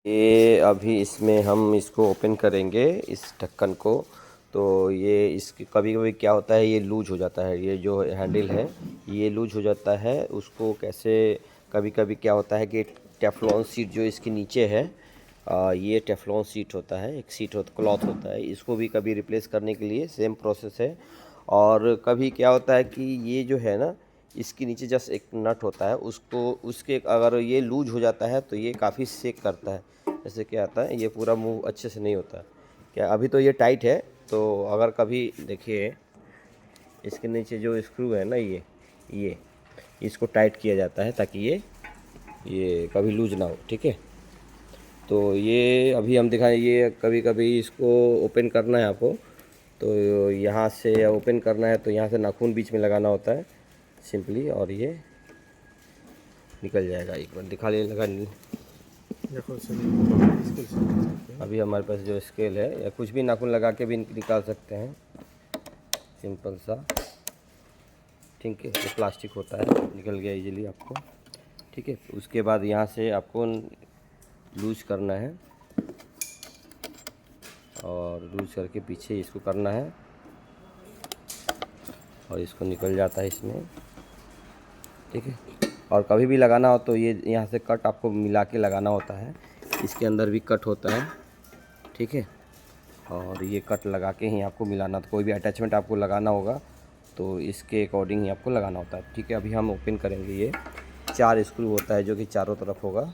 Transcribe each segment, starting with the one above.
ये अभी इसमें हम इसको ओपन करेंगे इस ढक्कन को। तो ये इसकी कभी कभी क्या होता है, ये लूज हो जाता है, ये जो हैंडल है ये लूज हो जाता है। उसको कैसे, कभी कभी क्या होता है कि टेफ्लॉन शीट जो इसके नीचे है, ये टेफ्लॉन शीट होता है, एक शीट होता क्लॉथ होता है, इसको भी कभी रिप्लेस करने के लिए सेम प्रोसेस है। और कभी क्या होता है कि ये जो है ना, इसके नीचे जस्ट एक नट होता है, उसको उसके अगर ये लूज हो जाता है तो ये काफ़ी सेक करता है। जैसे क्या आता है, ये पूरा मूव अच्छे से नहीं होता क्या। अभी तो ये टाइट है, तो अगर कभी देखिए इसके नीचे जो स्क्रू है ना, ये इसको टाइट किया जाता है ताकि ये कभी लूज ना हो। ठीक है, तो ये अभी हम दिखाएं, ये कभी कभी इसको ओपन करना है आपको, तो यहाँ से ओपन करना है तो यहाँ से नाखून बीच में लगाना होता है सिंपली, और ये निकल जाएगा। एक बार दिखा ले, लगा देखो सही। अभी हमारे पास जो स्केल है, या कुछ भी नाखून लगा के भी निकाल सकते हैं, सिंपल सा। ठीक है, ये प्लास्टिक होता है, निकल गया इजीली आपको। ठीक है, उसके बाद यहाँ से आपको लूज करना है, और लूज करके पीछे इसको करना है, और इसको निकल जाता है इसमें। ठीक है, और कभी भी लगाना हो तो ये यहाँ से कट आपको मिला के लगाना होता है, इसके अंदर भी कट होता है। ठीक है, और ये कट लगा के ही आपको मिलाना, तो कोई भी अटैचमेंट आपको लगाना होगा तो इसके अकॉर्डिंग ही आपको लगाना होता है। ठीक है, अभी हम ओपन करेंगे। ये 4 स्क्रू होता है जो कि चारों तरफ होगा,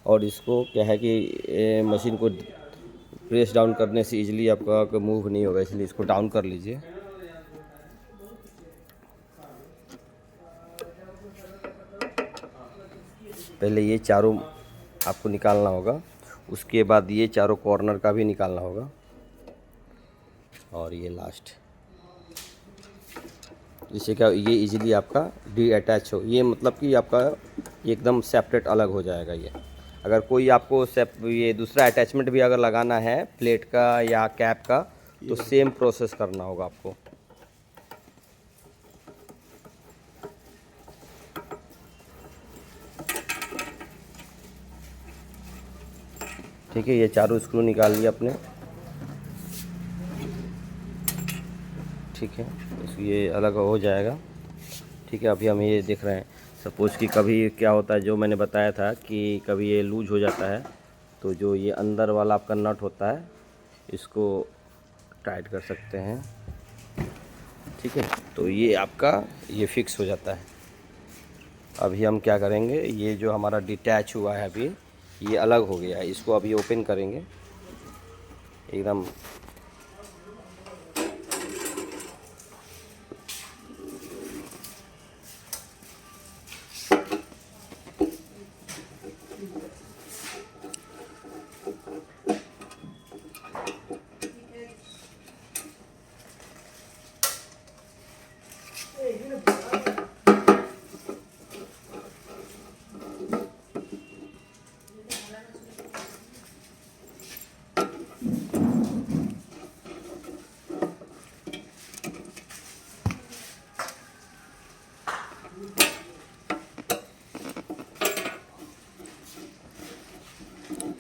और इसको क्या है कि मशीन को प्रेस डाउन करने से इजीली आपका मूव नहीं होगा, इसलिए इसको डाउन कर लीजिए। पहले ये चारों आपको निकालना होगा, उसके बाद ये चारों कॉर्नर का भी निकालना होगा, और ये लास्ट, जिससे क्या ये इजीली आपका डी अटैच हो। ये मतलब कि आपका एकदम सेपरेट अलग हो जाएगा ये। अगर कोई आपको ये दूसरा अटैचमेंट भी अगर लगाना है प्लेट का या कैप का, तो सेम प्रोसेस करना होगा आपको। ठीक है, ये चारों स्क्रू निकाल लिए अपने। ठीक है, ये अलग हो जाएगा। ठीक है, अभी हम ये देख रहे हैं, सपोज़ कि कभी क्या होता है, जो मैंने बताया था कि कभी ये लूज हो जाता है, तो जो ये अंदर वाला आपका नट होता है इसको टाइट कर सकते हैं। ठीक है, तो ये आपका ये फिक्स हो जाता है। अभी हम क्या करेंगे, ये जो हमारा डिटैच हुआ है अभी, ये अलग हो गया है, इसको अभी ओपन करेंगे एकदम।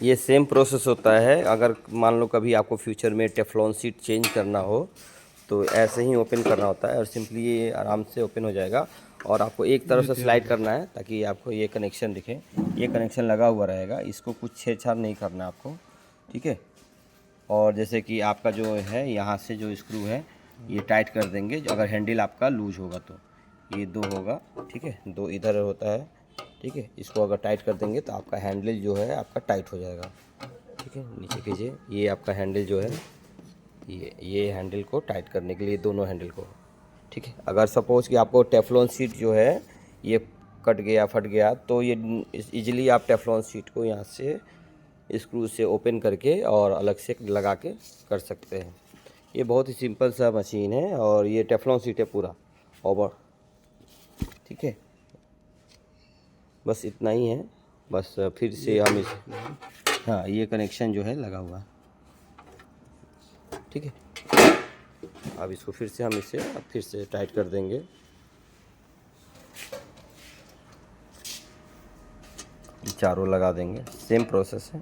ये सेम प्रोसेस होता है। अगर मान लो कभी आपको फ्यूचर में टेफ्लॉन शीट चेंज करना हो तो ऐसे ही ओपन करना होता है, और सिंपली ये आराम से ओपन हो जाएगा। और आपको एक तरफ से स्लाइड करना है ताकि आपको ये कनेक्शन दिखे, ये कनेक्शन लगा हुआ रहेगा, इसको कुछ छेड़छाड़ नहीं करना है आपको। ठीक है, और जैसे कि आपका जो है यहाँ से जो स्क्रू है ये टाइट कर देंगे, अगर हैंडल आपका लूज होगा तो ये 2 होगा। ठीक है, 2 इधर होता है। ठीक है, इसको अगर टाइट कर देंगे तो आपका हैंडल जो है आपका टाइट हो जाएगा। ठीक है, नीचे कीजिए, ये आपका हैंडल जो है, ये हैंडल को टाइट करने के लिए दोनों हैंडल को। ठीक है, अगर सपोज़ कि आपको टेफ्लॉन शीट जो है ये कट गया, फट गया, तो ये इजीली आप टेफ्लॉन शीट को यहाँ से स्क्रू से ओपन करके और अलग से लगा के कर सकते हैं। ये बहुत ही सिंपल सा मशीन है, और ये टेफ्लॉन शीट है पूरा ओवर। ठीक है, बस इतना ही है। बस फिर से हम इस, हाँ, ये कनेक्शन जो है लगा हुआ है। ठीक है, अब इसको फिर से हम इसे अब फिर से टाइट कर देंगे। चारों लगा देंगे, सेम प्रोसेस है।